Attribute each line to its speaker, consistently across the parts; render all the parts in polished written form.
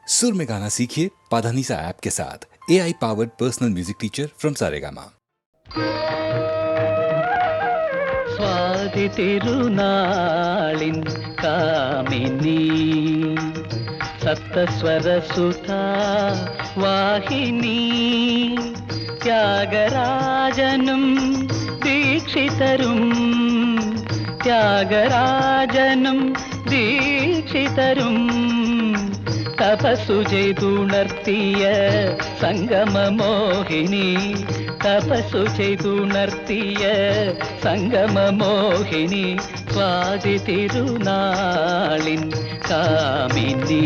Speaker 1: सुर में गाना सीखिए पाधानीसा ऐप के साथ। AI powered personal music teacher from Saregama.
Speaker 2: Swathi तिरुनाളിൻ കാമിനി സപ്തസ്വരസുധാ വാഹിനി ത്യാഗരാജനും ദീക്ഷിതരും തപസ്സു ചെയ്തുണർത്തിയ സംഗമമോഹിനി സ്വാതി തിരുനാളിൻ കാമിനി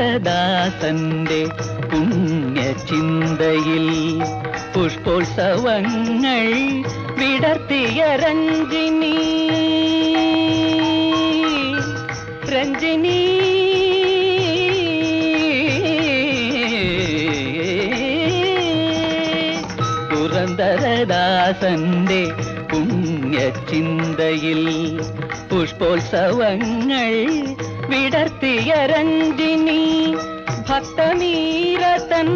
Speaker 2: പുരന്ദരദാസന്റെ പുണ്യചിന്തയിൽ പുഷ്പോത്സവങ്ങൾ വിടർത്തിയ രഞ്ജിനി പുരന്ദരദാസന്റെ പുണ്യചിന്തയിൽ പുഷ്പോത്സവങ്ങൾ വിടർത്തിയ രഞ്ജിനി ഭക്തമീരതൻ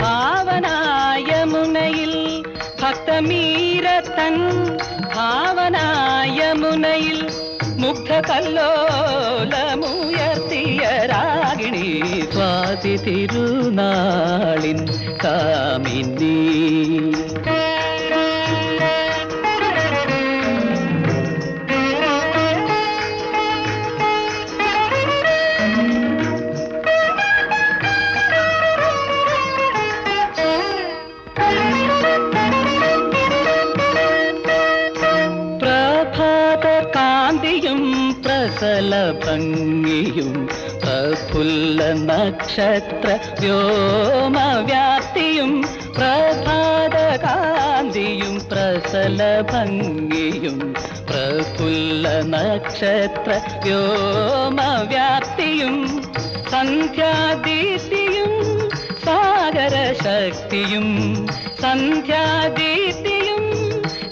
Speaker 2: ഭാവനായമുനയിൽ മുഗ്ധകല്ലോലമുയർത്തിയ രാഗിണി സ്വാതി തിരുനാളിൻ കാമിനി ഭംഗിയും പ്രഫുല്ല നക്ഷത്ര വ്യോമവ്യാപ്തിയും പ്രഭാതകാന്തിയും പ്രസല ഭംഗിയും പ്രഫുല്ല നക്ഷത്ര വ്യോമവ്യാപ്തിയും സന്ധ്യാദീപ്തിയും സാഗരശക്തിയും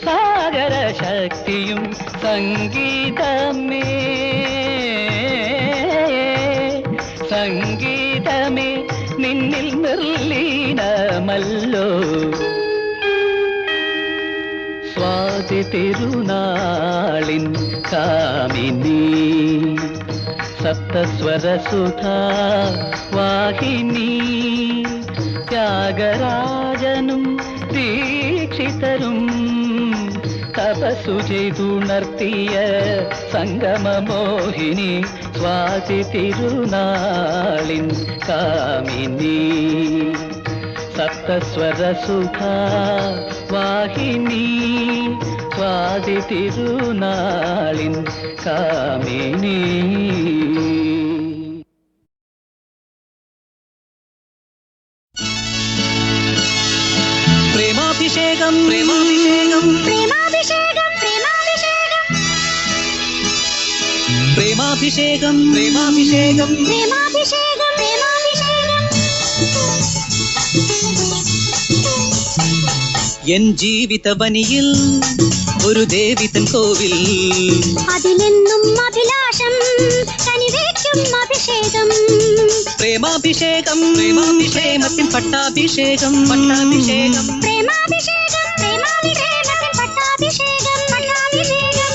Speaker 2: സാഗരശക്തിയും സംഗീതമേ നിന്നിൽ നിർലീനമല്ലോ സ്വാതി തിരുനാളിൻ കാമിനി സപ്തസ്വരസുധാ വാഹിനി ത്യാഗരാജനും ദീക്ഷിതരും തപസ്സു ചെയ്തുണർത്തിയ സംഗമമോഹിനി സ്വാതി തിരുനാളിൻ കാമിനി സപ്തസ്വരസുധാ വാഹിനി സ്വാതി തിരുനാളിൻ കാമിനി. പ്രേമാഭിഷേകം പ്രേമാഭിഷേകം പ്രേമാഭിഷേകം പ്രേമാഭിഷേകം പ്രേമാഭിഷേകം പ്രേമാഭിഷേകം പ്രേമാഭിഷേകം എൻ ജീവിതവനിയിൽ ഒരു ദേവിതൻ കോവിൽ അതിലെന്നും അഭിലാഷം കനിവേക്കും അഭിഷേകം പ്രേമാഭിഷേകം പ്രേമാഭിഷേകത്തിൻ പട്ടാഭിഷേകം പട്ടാഭിഷേകം പ്രേമാഭിഷേകം പ്രേമാഭിഷേകത്തിൻ പട്ടാഭിഷേകം പട്ടാഭിഷേകം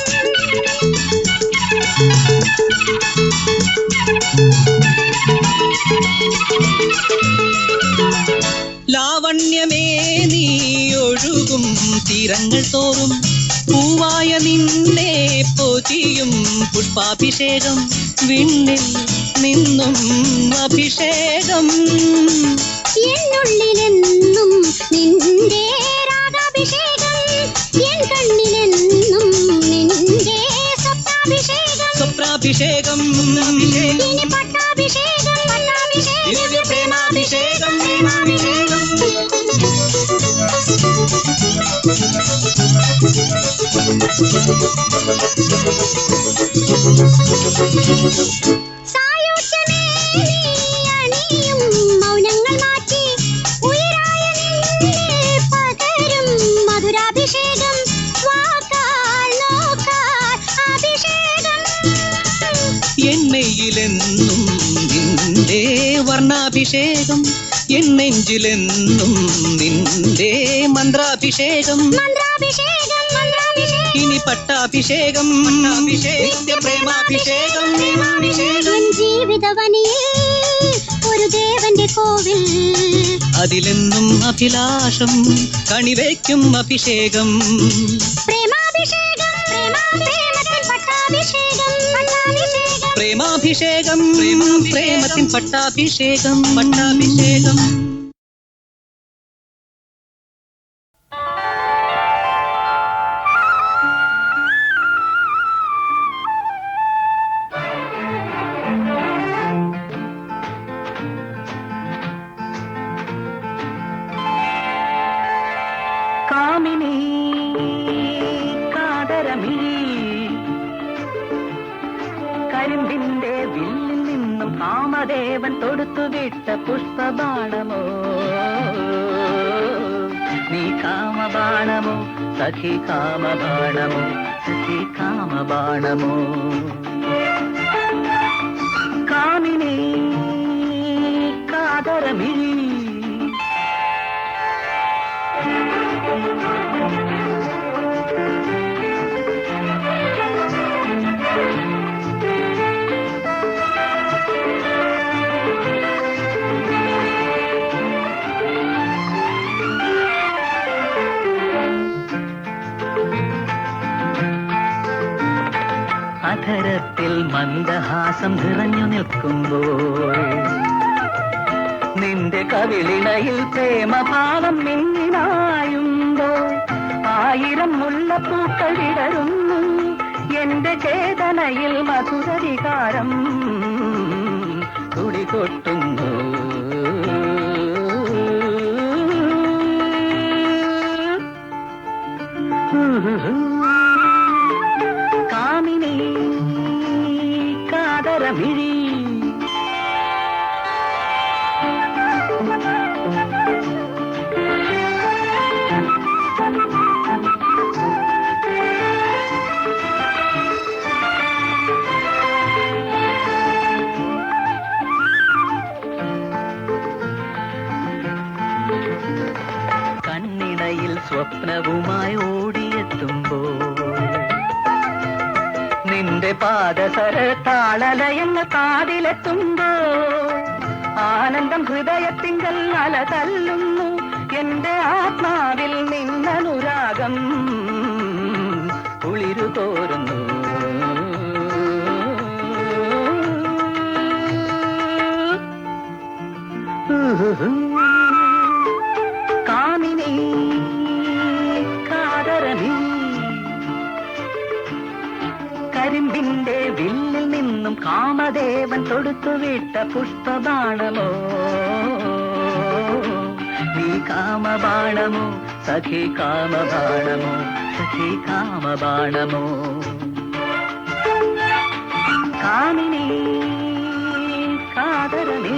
Speaker 2: ലാവണ്യമേ നീ ഒഴുകും തീരങ്ങൾ തോറും പൂവായ നിന്നെ പൊതിയും പുഷ്പാഭിഷേകം വിണ്ണിൽ നിന്നും അഭിഷേകം എന്നുള്ളിലെന്നും നിന്റെ രാഗാഭിഷേകം എൻ കണ്ണിലെന്നും നിന്റെ സ്വപ്നാഭിഷേകം സ്വപ്നാഭിഷേകം ഇനി പട്ടാഭിഷേകം പട്ടാഭിഷേകം ദിവ്യ പ്രേമാഭിഷേകം പ്രേമാഭിഷേകം സായുജ്യമേ നീ അണിയും മൗനങ്ങൾ മാറ്റി ഉയരായ നിന്നെ പകരും മധുരാഭിഷേകം വാക്കാൽ നോക്കാൽ അഭിഷേകം
Speaker 3: പാലാഭിഷേകം എൻ നെഞ്ചിലെന്നും നിന്റെ മന്ത്രാഭിഷേകം ഇനി പട്ടാഭിഷേകം നിത്യ പ്രേമാഭിഷേകം
Speaker 2: എൻ ജീവിതവനിയിൽ ഒരു ദേവന്റെ കോവിൽ
Speaker 3: അതിലെന്നും അഭിലാഷം കണിവയ്ക്കും അഭിഷേകം
Speaker 2: പ്രേമാഭിഷേകം പ്രേമത്തിൻ പട്ടാഭിഷേകം
Speaker 3: പ്രേമാഭിഷേകം പ്രേമത്തിൻ പട്ടാഭിഷേകം പട്ടാഭിഷേകം.
Speaker 4: കാമിനി കാതരമീ കരിമ്പിന്റെ വില്ലിൽ നിന്നും കാമദേവൻ തൊടുത്തുവിട്ട പുഷ്പബാണമോ നീ കാമബാണമോ സഖി കാമബാണമോ സഖി കാമബാണമോ കാമിനി കാതരമീ അധരത്തിൽ മന്ദഹാസം നിറഞ്ഞു നിൽക്കുമ്പോൾ നിന്റെ കവിളിണയിൽ പ്രേമഭാവം മിന്നിനായുമ്പോൾ ആയിരം മുല്ലപ്പൂക്കൾ വിടരുന്നു എന്റെ ചേതനയിൽ മധുരവികാരം തുടികൊട്ടുന്നു കാമിനി കാതരമിഴി കണ്ണിണയിൽ സ്വപ്നവുമായി ഓടിയെത്തുമ്പോൾ നിന്റെ പാദസര താളലയങ്ങൾ കാതിലെത്തുമ്പോൾ ആനന്ദം ഹൃദയത്തിങ്കൽ അല തല്ലുന്നു എന്റെ ആത്മാവിൽ നിന്നനുരാഗം കുളിരു കോരുന്നു കാമിനി കാതരമീ കരിമ്പിന്റെ വില്ലിൽ നിന്നും കാമദേവൻ തൊടുത്തുവിട്ട പുഷ്പബാണമോ നീ കാമബാണമോ സഖി കാമബാണമോ സഖി കാമബാണമോ കാമിനി കാതരമീ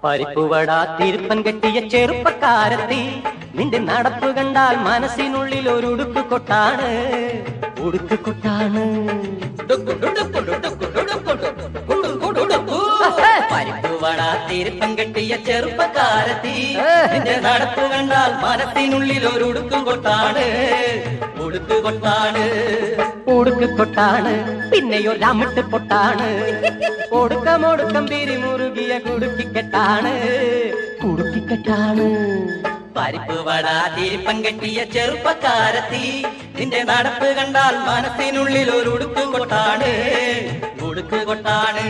Speaker 4: പരിപ്പുവട തിരുപ്പൻ കെട്ടിയ ചെറുപ്പക്കാരത്തി നിന്റെ നടപ്പ് കണ്ടാൽ മനസ്സിനുള്ളിൽ ഒരു ഉടുക്ക് കൊട്ടാണ് ഉടുക്ക് കൊട്ടാണ് പരിപ്പുവട തിരുപ്പൻ കെട്ടിയ ചെറുപ്പക്കാരത്തി നിന്റെ നടപ്പ് കണ്ടാൽ മനസ്സിനുള്ളിൽ ഒരു ഉടുക്ക് കൊട്ടാണ് ഉടുക്ക് കൊട്ടാണ് ഉടുക്ക് കൊട്ടാണ് പിന്നെയോ രാമിട്ട് പൊട്ടാണ് ഒടുക്കം പിരിമുറുകിയ കുടുക്കിക്കെട്ടാണ് കുടുക്കിക്കെട്ടാണ് പരിപ്പ് വട തിരുപ്പൻ കെട്ടിയ ചെറുപ്പക്കാരത്തി നിന്റെ നടപ്പ് കണ്ടാൽ മനസ്സിനുള്ളിൽ ഒരു ഉടുക്ക് കൊട്ടാണ് ഉടുക്ക് കൊട്ടാണ്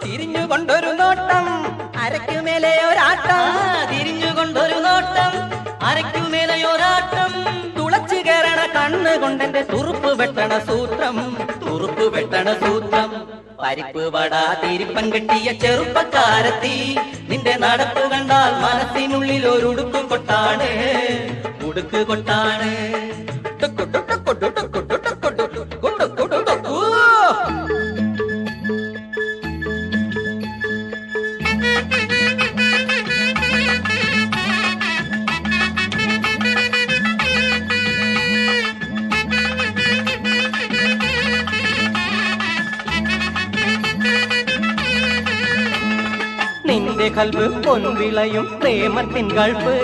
Speaker 4: തിരിഞ്ഞുകൊണ്ടൊരു നോട്ടം അരയ്ക്കുമേലെ ഒരാട്ടം തിരിഞ്ഞുകൊണ്ടൊരു നോട്ടം അരയ്ക്കുമേലയൊരാട്ടം തുളച്ചു കയറണ കണ്ണ് കൊണ്ടെന്റെ തുറുപ്പ് വെട്ടണ സൂത്രം പരിപ്പ് വട തിരുപ്പൻ കെട്ടിയ ചെറുപ്പക്കാരത്തി നിന്റെ നടപ്പ് കണ്ടാൽ മനസ്സിനുള്ളിൽ ഒരു ഉടുക്ക് കൊട്ടാണ് ഉടുക്ക് കൊട്ടാണ് കൽബ് പൊൻവിളയും പ്രേമത്തിൻ ഗൾഫ്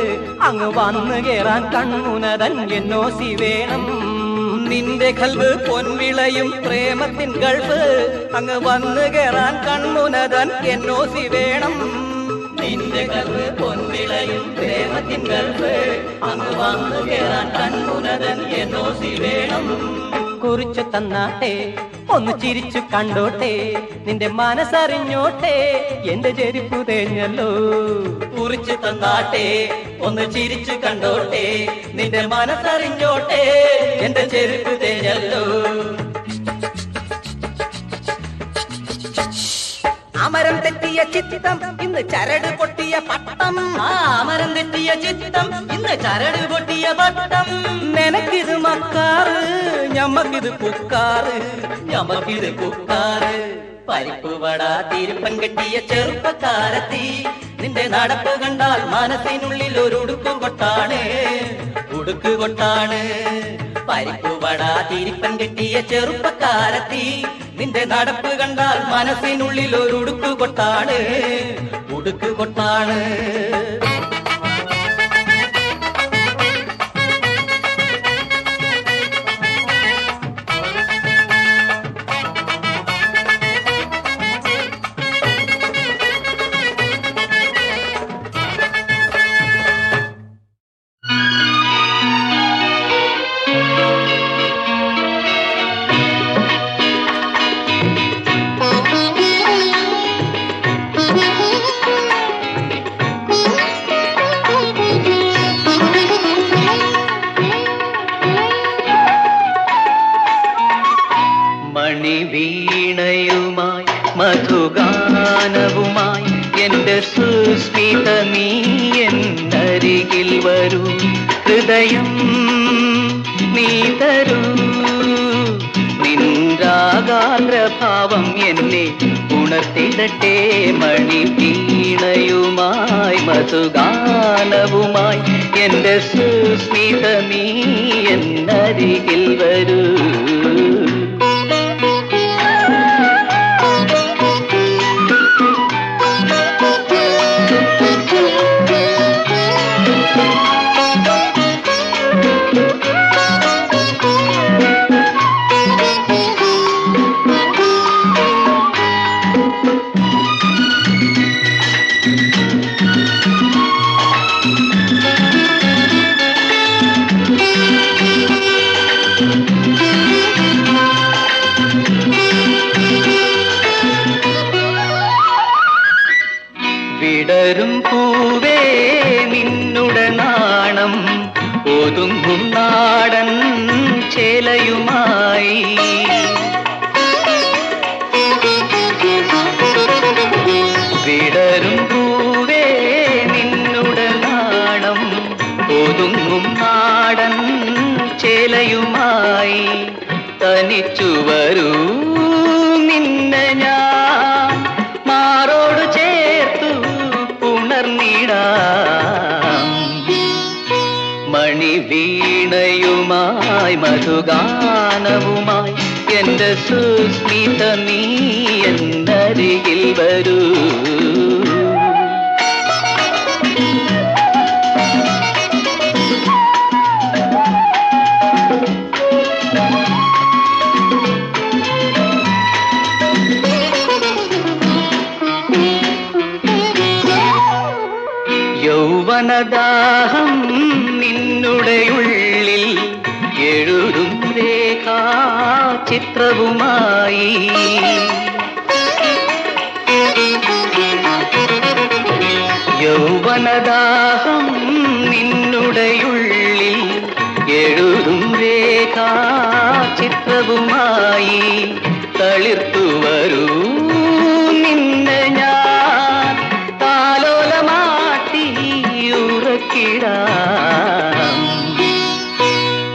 Speaker 4: അങ്ങ് വന്നു കേറാൻ കൺമുനതൻ എന്നോസി വേണം. നിന്റെ കൽബ് പൊൻവിളയും പ്രേമത്തിൻ ഗൾഫ് അങ്ങ് വന്നു കേറാൻ കൺമുനതൻ എന്നോസി വേണം. നിന്റെ കൽബ് പൊൻവിളയും പ്രേമത്തിൻ ഗൾഫ് അങ്ങ് വന്നു കേറാൻ കൺമുനതൻ എന്നോസി വേണം. കുറിച്ചു തന്നാട്ടെ ഒന്ന് ചിരിച്ചു കണ്ടോട്ടെ നിന്റെ മനസ്സറിഞ്ഞോട്ടെ എന്റെ ചെരുപ്പു തേഞ്ഞല്ലോ. കുറിച്ചു തന്നാട്ടെ ഒന്ന് ചിരിച്ചു കണ്ടോട്ടെ നിന്റെ മനസ്സറിഞ്ഞോട്ടെ എന്റെ ചെരുപ്പു തേഞ്ഞല്ലോ. അമരം തെറ്റിയ ചിത്തം ഇന്ന് ചരട് പൊട്ടിയ പട്ടം. അമരം തെറ്റിയ ചിത്തം ഇന്ന് ചരട് പൊട്ടിയ പട്ടം. നിനക്കിത് മക്കാറ് ഞമ്മക്കിത് കുക്കാറ് ഞമ്മക്കിത് കുക്കാറ്. പരിപ്പുവട തിരുപ്പൻ കെട്ടിയ ചെറുപ്പക്കാരത്തി നിന്റെ നടപ്പ് കണ്ടാൽ മനസ്സിനുള്ളിൽ ഒരു ഉടുക്ക് കൊട്ടാണ് ഉടുക്ക് കൊട്ടാണ്. പരിപ്പുവട തിരുപ്പൻ കെട്ടിയ ചെറുപ്പക്കാരത്തി നിന്റെ നടപ്പ് കണ്ടാൽ മനസ്സിനുള്ളിൽ ഒരു ഉടുക്ക് കൊട്ടാണ് ഉടുക്ക് കൊട്ടാണ്.
Speaker 3: മണിവീണയുമായി മധുഗാനവുമായി എന്റെ സുസ്മിത നീ എന്നരികിൽ വരൂ. ഹൃദയം നീ തരൂ നിൻരാഗാഗ്രഭാവം എന്നെ ഉണർത്തിടട്ടെ. മണിവീണയുമായി മധുഗാനവുമായി എന്റെ സുസ്മിത നീ എന്നരികിൽ വരൂ. വിടരും പൂവേ നിന്നുടെ നാണം ഒതുങ്ങും നാടൻ ചേലയുമായി. വിടരും പൂവേ നിന്നുടെ നാണം ഒതുങ്ങും നാടൻ ചേലയുമായി. തനിച്ചു വരൂ നിന്നെ ഞാൻ മാറോട് ചേർത്തു പുണർന്നിടാം. മണിവീണയുമായി മധുഗാനവുമായി എന്റെ സുസ്മിത നീ എന്നരികിൽ വരൂ. യൗവനദാഹം നിന്നുടെ ഉള്ളിൽ എഴുതും രേഖാ ചിത്രവുമായി. യൗവനദാഹം നിന്നുടെ ഉള്ളിൽ എഴുതും രേഖാ ചിത്രവുമായി. തളിർത്തു വരൂ നിന്നെ ഞാൻ താലോലമാട്ടി ഉറക്കിടാം.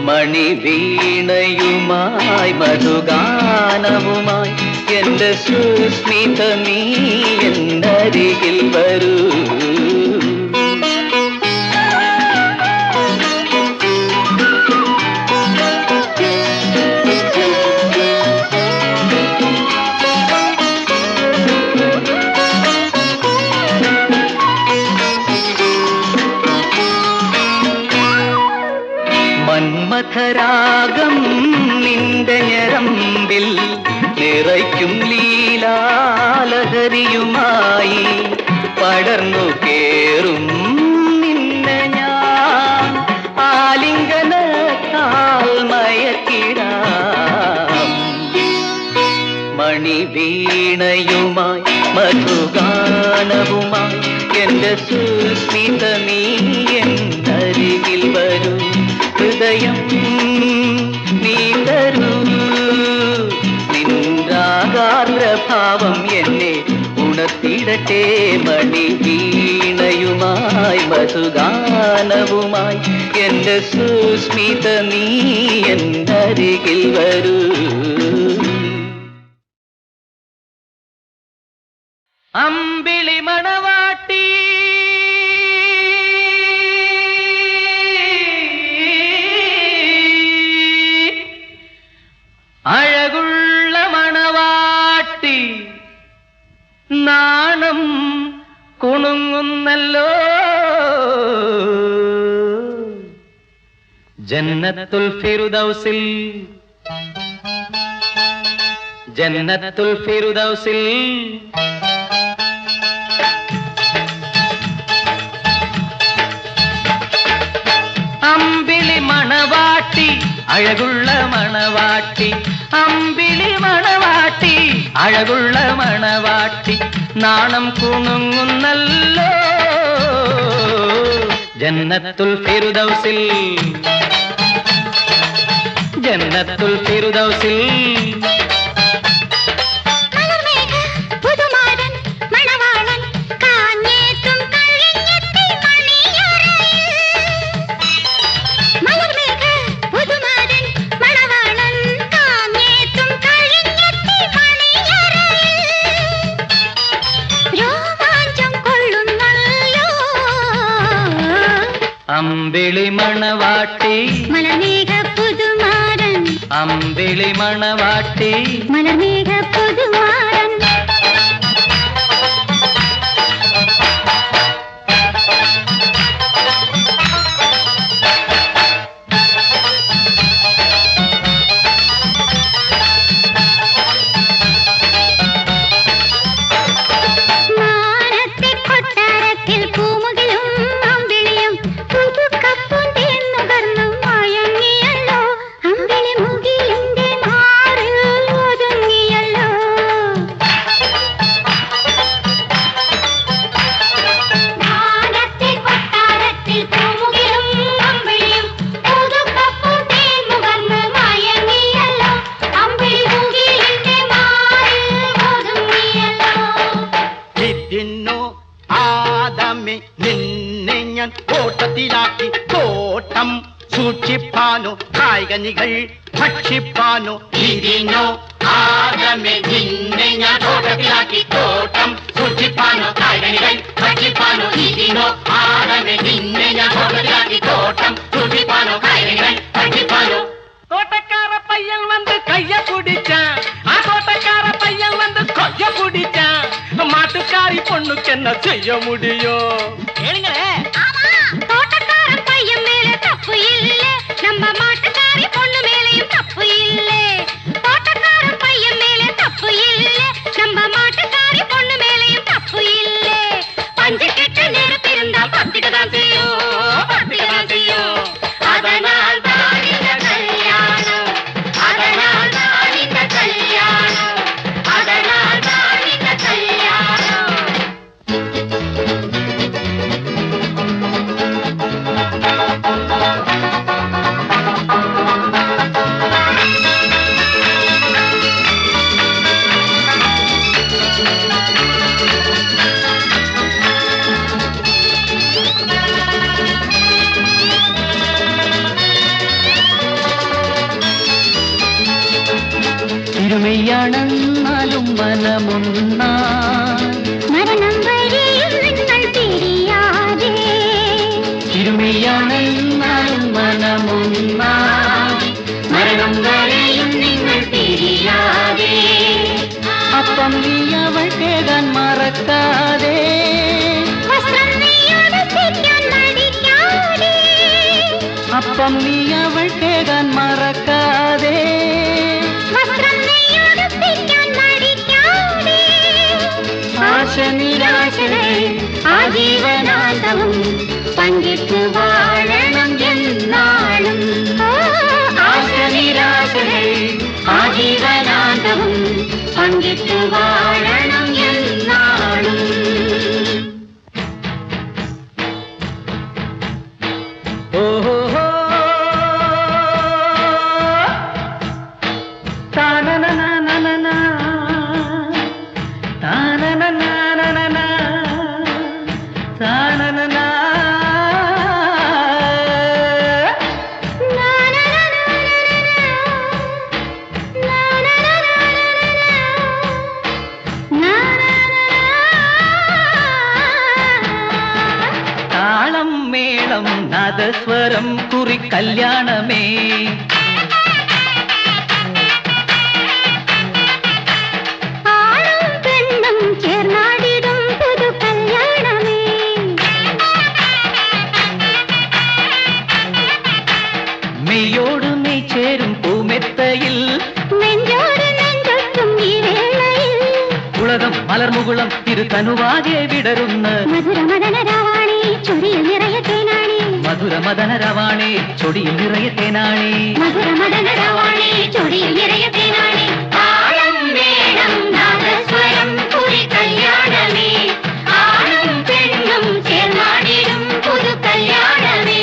Speaker 3: മണിവീണയുമായി മധുഗാനവുമായി എന്റെ സുസ്മിത നീ എന്നരികിൽ വരൂ. ലഹരിയുമായി പടർന്നു കേറും നിന്നെ ഞാൻ ആലിംഗനത്താൽ മയക്കിടാം മണിവീണയുമായി മധുഗാനവുമായി എന്റെ സുസ്മിത നീ എന്നരികിൽ വരൂ ഹൃദയം നീ തരൂ നിൻരാഗാർദ്രഭാവം എന്നെ ഉണർത്തിടട്ടെ മണിവീണയുമായി മധുഗാനവുമായി എന്റെ സുസ്മിത നീ എന്നരികിൽ വരൂ അമ്പിളി മണവാട്ടി അഴകുള്ള മണവാട്ടി നാണം കുണുങ്ങുന്നല്ലോ ജന്നത്തുൽ ഫിർദൗസിൽ ജന്നത്തുൽ ഫിർദൗസിൽ അമ്പിളി മണവാട്ടി അഴകുള്ള മണവാട്ടി അമ്പിളി മണവാട്ടി അഴകുള്ള മണവാട്ടി നാണം കുണുങ്ങുന്നല്ലോ ജന്നത്തുൽ ഫിർദൗസിൽ ജന്നത്തുൽ ഫിർദൗസിൽ അമ്പിളി മണവാട്ടി
Speaker 2: മലർമേഘ പുതുമാരൻ
Speaker 3: അമ്പിളി മണവാട്ടി
Speaker 2: മലർമേഘ പുതുമാരൻ
Speaker 5: തോട്ടം സൂക്ഷിപ്പാനോ കായികനികൾ ഭക്ഷിപ്പാനോ ഇതിനോ ആദമേ നിന്നെ ഞാൻ തോട്ടത്തിലാക്കി തോട്ടം സൂക്ഷിപ്പാനോ കായികനികൾ ഭക്ഷിപ്പാനോ ഇതിനോ ആദമേ നിന്നെ ഞാൻ തോട്ടത്തിലാക്കി തോട്ടം സൂക്ഷിപ്പാനോ കായികനികൾ ഭക്ഷിപ്പാനോ
Speaker 4: தோட்டக்கார பையன் வந்து கைய பிடிச்சான் ஆ தோட்டக்கார பையன் வந்து கைய பிடிச்சான் மாட்டுக்காரி பொண்ணுக்கு என்ன செய்ய முடியும் கேளுங்களே
Speaker 2: தோட்டக்காரன் பையன் மேல தப்பு இல்ல நம்ம மாட்டுக்காரி பொண்ணு மேலயும் தப்பு இல்ல தோட்டக்காரன் பையன் மேல தப்பு இல்ல நம்ம மாட்டுக்காரி பொண்ணு மேலயும் தப்பு இல்ல பஞ்சு கெட்ட நெருப்பிருந்தா பத்திக்கதான் செய்யும் அதனால் தான் இந்த கல்யாணம் அதனால் தான் இந்த கல்யாணம் அதனால் தான் இந்த கல்யாணம்
Speaker 3: തിരുമയ്യാണെന്നാലും മനമൊന്നാ
Speaker 2: മരണം വരെയും നിങ്ങൾ പിരിയാതെ
Speaker 3: തിരുമയ്യാണെന്നാലും മനമൊന്നാ മരണം വരെയും നിങ്ങൾ പിരിയാതെ അപ്പം നീ അവൾ കേൾക്കാൻ മറക്കാതെ
Speaker 2: വസ്ത്രം നെയ്യുടുപ്പിക്കാൻ മടിക്കാതെ
Speaker 3: അപ്പം നീ അവൾ കേൾക്കാൻ മറക്കാതെ
Speaker 2: വസ്ത്രം നെയ്യുടുപ്പിക്കാൻ മടിക്കാതെ ആജീവനാന്തവും പങ്കിട്ട് വാഴണം എന്നാളും ആശനിരാശകൾ ആജീവനാന്തവും പങ്കിട്ട് വാഴണം എന്നാളും
Speaker 3: ഓഹോ താനനനനനന താനനനനനന താനനന താളം മേളം നാദസ്വരം കുറി കല്യാണമേ
Speaker 2: ആളും പെണ്ണും ചേർന്നാടിടും പുതു കല്യാണമേ
Speaker 3: മെയ്യോട് മെയ് ചേരും പൂമെത്തയിൽ
Speaker 2: നെഞ്ചോട് നെഞ്ചൊട്ടും ഈ വേളയിൽ
Speaker 3: ഉലകം മലർമുകുളം തിരുതനുവാകെ വിടരുന്ന
Speaker 2: മധുരമദനരാവാണി ചൊടിയിൽ നിറയെ തേനാണി
Speaker 3: മധുരമദനരവാണേ ചൊടിയിൽ നിറയെ തേനാണേ
Speaker 2: മധുരമദനരാവാണി ചൊടിയിൽ നിറയെ തേനാണി താളം വേണം നാദസ്വരം കുറി കല്യാണമേ ആണും പെണ്ണും ചേർന്നാടിടും പുതു കല്യാണമേ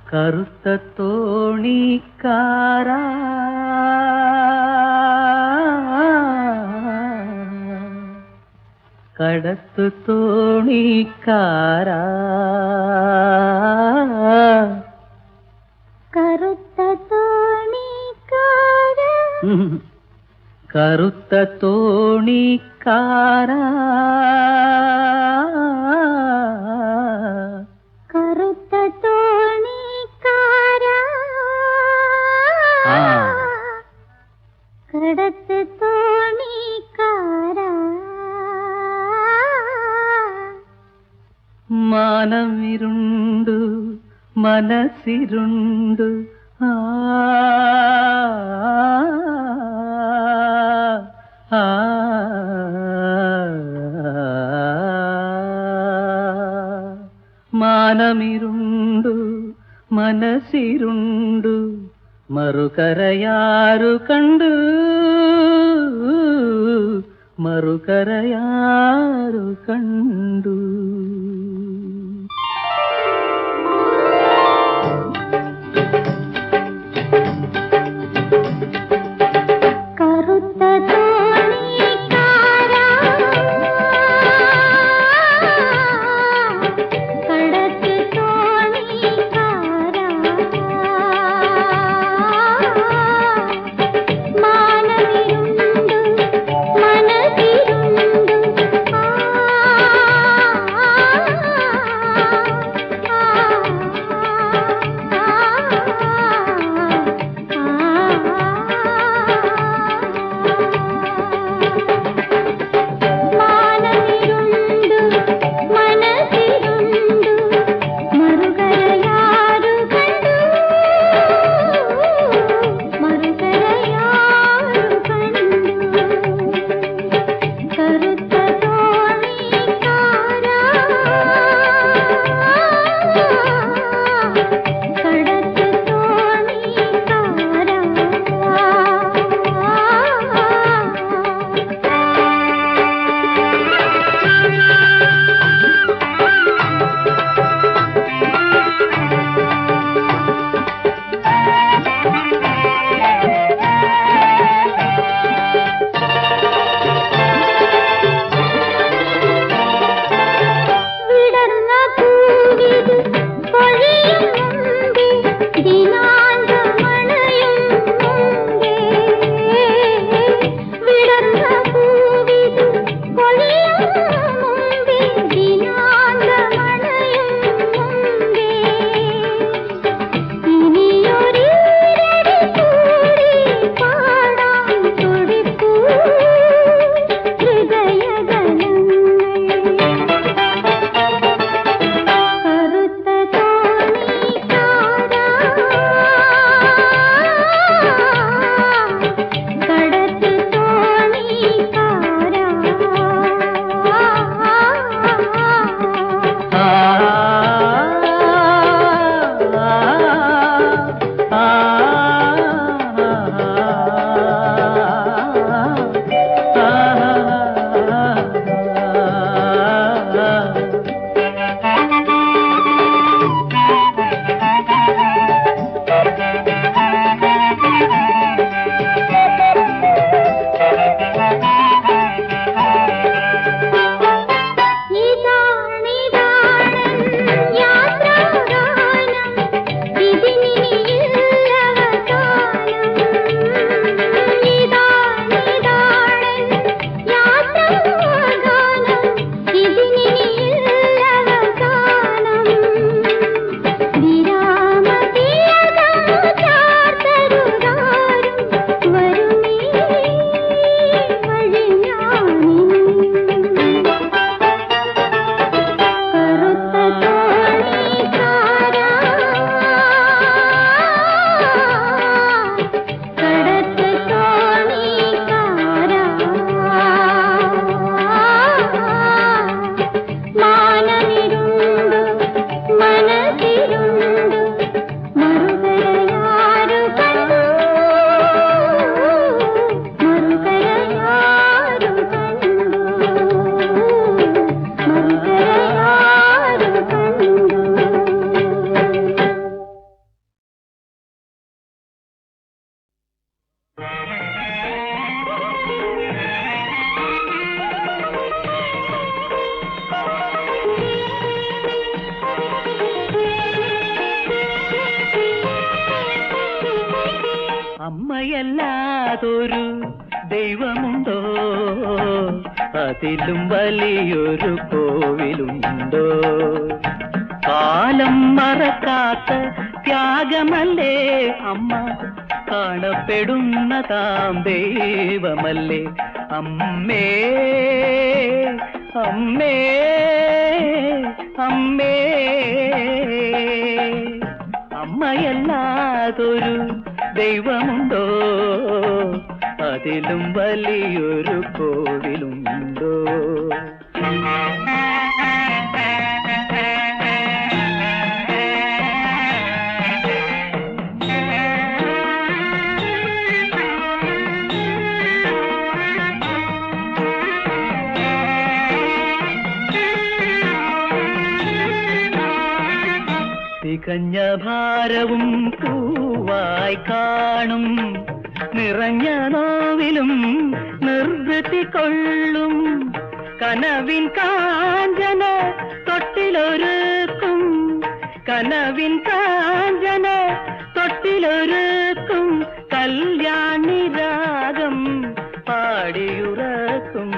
Speaker 3: കറുത്ത തോണിക്കാരാ കടത്തു തോണിക്കാരാ
Speaker 2: കറുത്ത തോണിക്കാര
Speaker 3: കറുത്ത തോണിക്കാരാ
Speaker 2: കറുത്ത തോണിക്കാര
Speaker 3: ആ.
Speaker 2: കടത്ത് തോണിക്കാര
Speaker 3: മാനമിരുണ്ടു മനസ്സിരുണ്ടു ആ ആ മാനമിരുണ്ടു മനസ്സിരുണ്ടു മറുകരയാരു കണ്ടു മറുകരയാരു കണ്ടു
Speaker 2: കറുത്ത തോണിക്കാര കടത്ത് തോണിക്കാര മാനവിരുണ്ടു മനസ്സിരുണ്ടു
Speaker 3: ദൈവമുണ്ടോ അതിലും വലിയൊരു കോവിലുണ്ടോ കാലം മറക്കാത്ത ത്യാഗമല്ലേ അമ്മ കാണപ്പെടുന്നതാം ദൈവമല്ലേ അമ്മേ അമ്മേ അമ്മേ അമ്മയല്ലാതൊരു ദൈവമുണ്ടോ അതിലും വലിയൊരു കോവിലുണ്ടോ തികഞ്ഞ ഭാരവും പൂവായി കാണും നിറഞ്ഞ നോവിലും നിർവൃത്തി കൊള്ളും കനവിൻ കാഞ്ചന തൊട്ടിലൊരുക്കും കനവിൻ കാഞ്ചന തൊട്ടിലൊരുക്കും കല്യാണി രാഗം പാടിയുറക്കും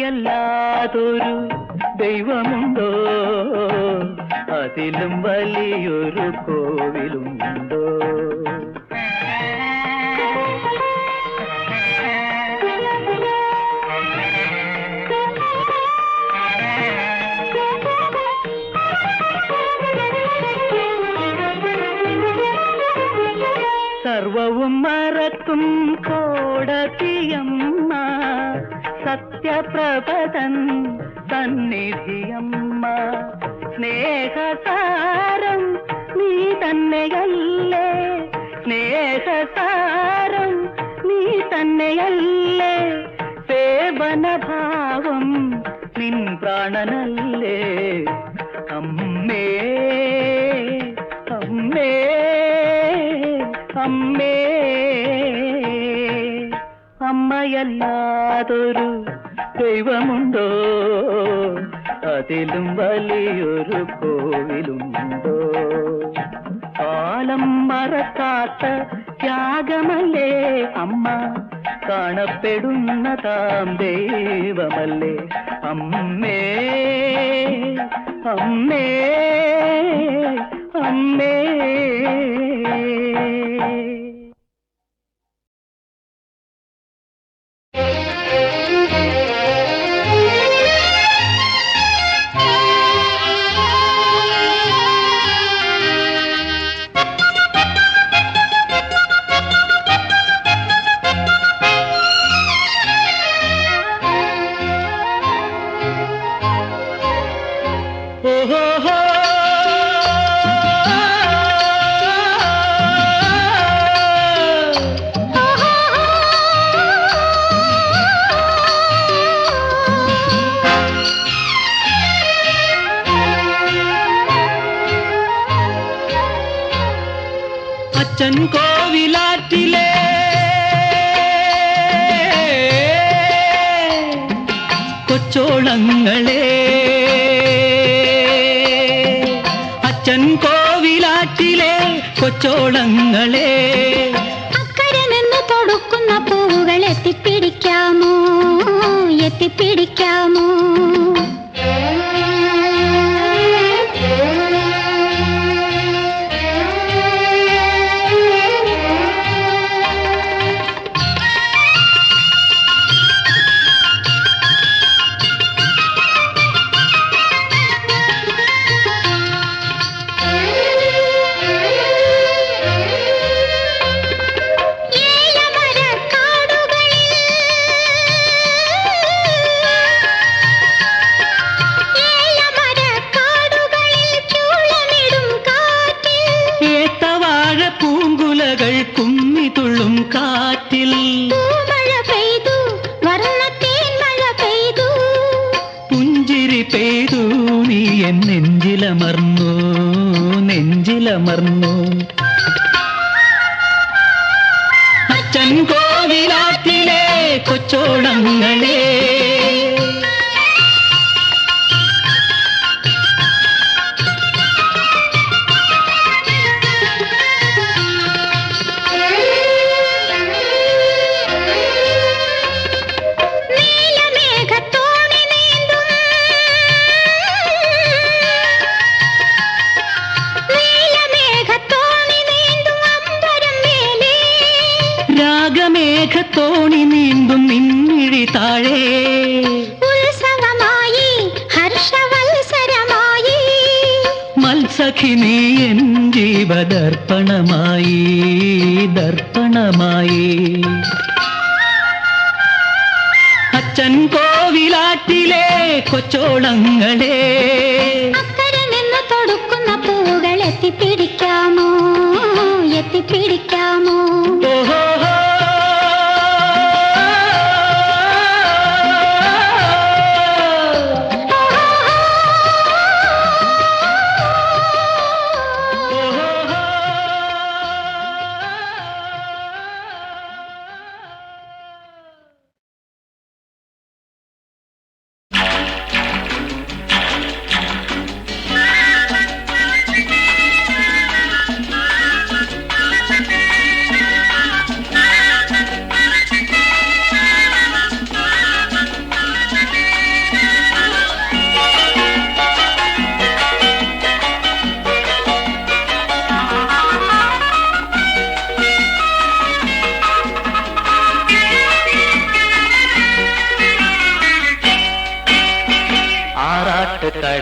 Speaker 3: അമ്മയല്ലാതൊരു ദൈവമുണ്ടോ അതിലും വലിയൊരു കോവിലുണ്ടോ സർവവും മറക്കും കോടതിയമ്മ സത്യപ്രഭതൻ സന്നിധിയമ്മ സ്നേഹസാരം നീ തന്നെയല്ലേ സ്നേഹസാരം നീ തന്നെയല്ലേ സേവനഭാവം നിൻ പ്രാണനല്ലേ അമ്മേ അമ്മേ അമ്മേ അമ്മയല്ലാതൊരു ദൈവമുണ്ടോ അതിലും വലിയൊരു കോവിലുണ്ടോ കാലം മറക്കാത്ത ത്യാഗമല്ലേ അമ്മ കാണപ്പെടുന്നതാം ദൈവമല്ലേ അമ്മേ അമ്മേ അമ്മേ അച്ഛൻ കോവിലാറ്റിലെ കൊച്ചോളങ്ങളെ അച്ഛൻ കോവിലാറ്റിലെ കൊച്ചോളങ്ങളെ
Speaker 2: അക്കരെ നിന്ന് തൊടുക്കുന്ന പൂവുകൾ എത്തിപ്പിടിക്കാമോ എത്തിപ്പിടിക്കാമോ
Speaker 3: കുമ്മിതുള്ളും കാറ്റിൽ
Speaker 2: മഴ പെയ്തു വർണ്ണത്തേൻ മഴ പെയ്തു
Speaker 3: പുഞ്ചിരി പെയ്തു നീ എൻ നെഞ്ചിലമർന്നു നെഞ്ചിലമർന്നു അച്ഛൻ കോവിലാറ്റിൽ നീന്തും നിന്നിഴി താഴേ
Speaker 2: ഉത്സവമായി ഹർഷവത്സരമായി
Speaker 3: മത്സഖി നീ എൻ ജീവദർപ്പണമായി ദർപ്പണമായി അച്ഛൻ കോവിലാറ്റിലെ കൊച്ചോളങ്ങളെ
Speaker 2: അക്കരെ നിന്ന് തൊടുക്കുന്ന പൂവുകൾ എത്തിപ്പിടിക്കാമോ എത്തിപ്പിടിക്കാമോ
Speaker 3: ഓഹോ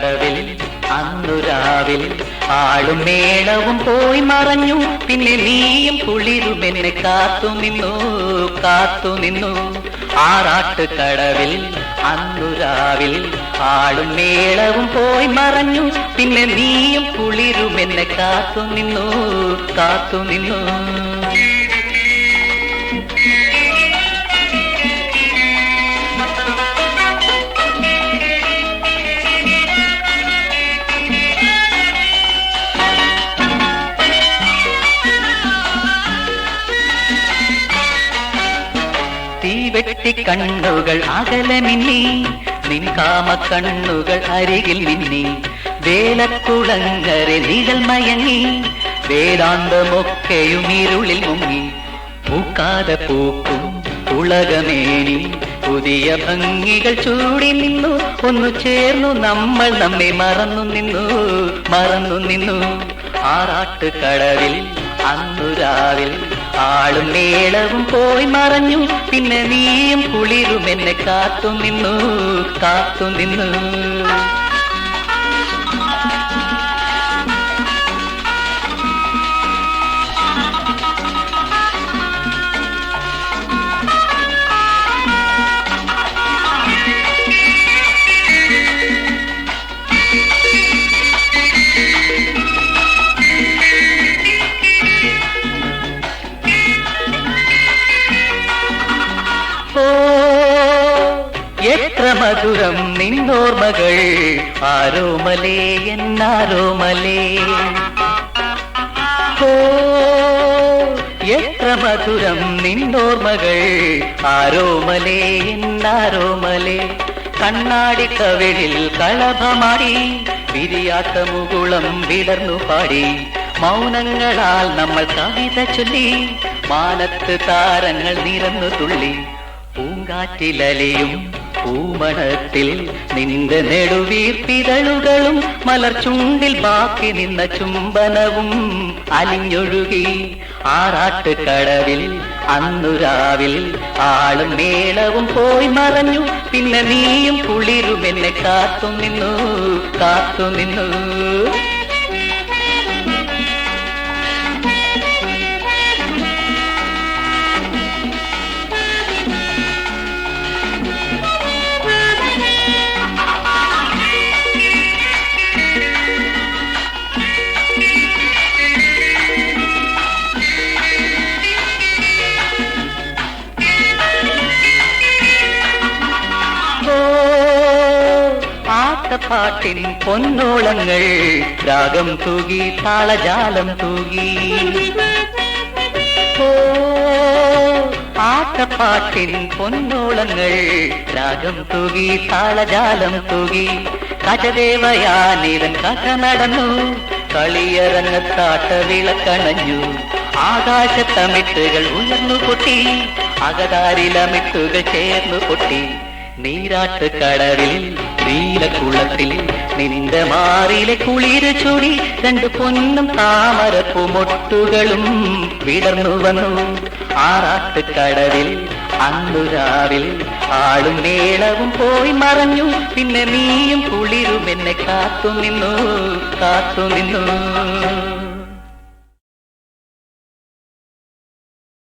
Speaker 6: കടവിൽ അന്നുരാവിൽ ആളും മേളവും പോയി മറഞ്ഞു പിന്നെ നീയും കുളിരുമെന്നെ കാത്തു നിന്നു ആറാട്ടുകടവിൽ അന്നുരാവിൽ ആളും മേളവും പോയി മറഞ്ഞു പിന്നെ നീയും കുളിരുമെന്നെ കാത്തു നിന്നു തീവെട്ടി കണ്ണുകൾ അകലെ മിന്നി നിൻ കാമ കണ്ണുകൾ അരികിൽ മിന്നി വേലക്കുളങ്ങരെ നിഴൽ മയങ്ങി വേദാന്തമൊക്കെയും ഇരുളിൽ മുങ്ങി പൂക്കാതെ പൂക്കും ഉലകമേനി പുതിയ ഭംഗികൾ ചൂടി നിന്നു ഒന്നു ചേർന്നു നമ്മൾ നമ്മെ മറന്നു നിന്നു ആറാട്ടുകടവിൽ അന്നുരാവിൽ ആളും മേളവും പോയി മറഞ്ഞു പിന്നെ നീയും കുളിരുമെന്നെ കാത്തു നിന്നു എത്ര മധുരം നിന്നോർമകൾ ആരോമലേ എന്നാരോമലേ എത്ര മധുരം നിന്നോർമകൾ ആരോമലേ എന്നാരോമലേ കണ്ണാടി കവിളിൽ കളഭമാടി വിരിയാത്ത മുകുളം വിടർന്നു പാടി മൗനങ്ങളാൽ നമ്മൾ കവിത ചൊല്ലി മാനത്ത് താരങ്ങൾ നിരന്നു തുള്ളി പൂങ്കാറ്റിലലിയും പൂമണത്തിൽ നിന്റെ നെടുവീർപ്പിതളുകളും മലർചുണ്ടിൽ ബാക്കി നിന്ന ചുംബനവും അലിഞ്ഞൊഴുകി ആറാട്ടുകടവിൽ അന്നുരാവിൽ ആളും മേളവും പോയി മറഞ്ഞു പിന്നെ നീയും കുളിരുമെന്നെ കാത്തു നിന്നു പാട്ടിൻ പൊന്നോളങ്ങൾ രാഗം തൂകി താളജാലം തൂകി ആട്ടപ്പാട്ടിൻ പൊന്നോളങ്ങൾ രാഗം തൂകി താളജാലം തൂകി കജദേവയാനിതൻ കഥ നടന്നു കളിയരങ്ങത്താട്ട വിളക്കണഞ്ഞു ആകാശത്തമിട്ടുകൾ ഉയർന്നു പൊട്ടി അകതാരിലമിട്ടുകൾ ചേർന്നു പൊട്ടി നീരാട്ടുകടവിൽ നീലക്കുളത്തിൽ നിന്റെ മാറിലെ കുളിര് ചൂടി രണ്ട് പൊന്നും താമരപ്പുമൊട്ടുകളും വിടർന്നു വന്നു ആറാട്ടുകടവിൽ അന്നു രാവിൽ ആളും മേളവും പോയി മറഞ്ഞു. പിന്നെ നീയും കുളിരും എന്നെ കാത്തു നിന്നു.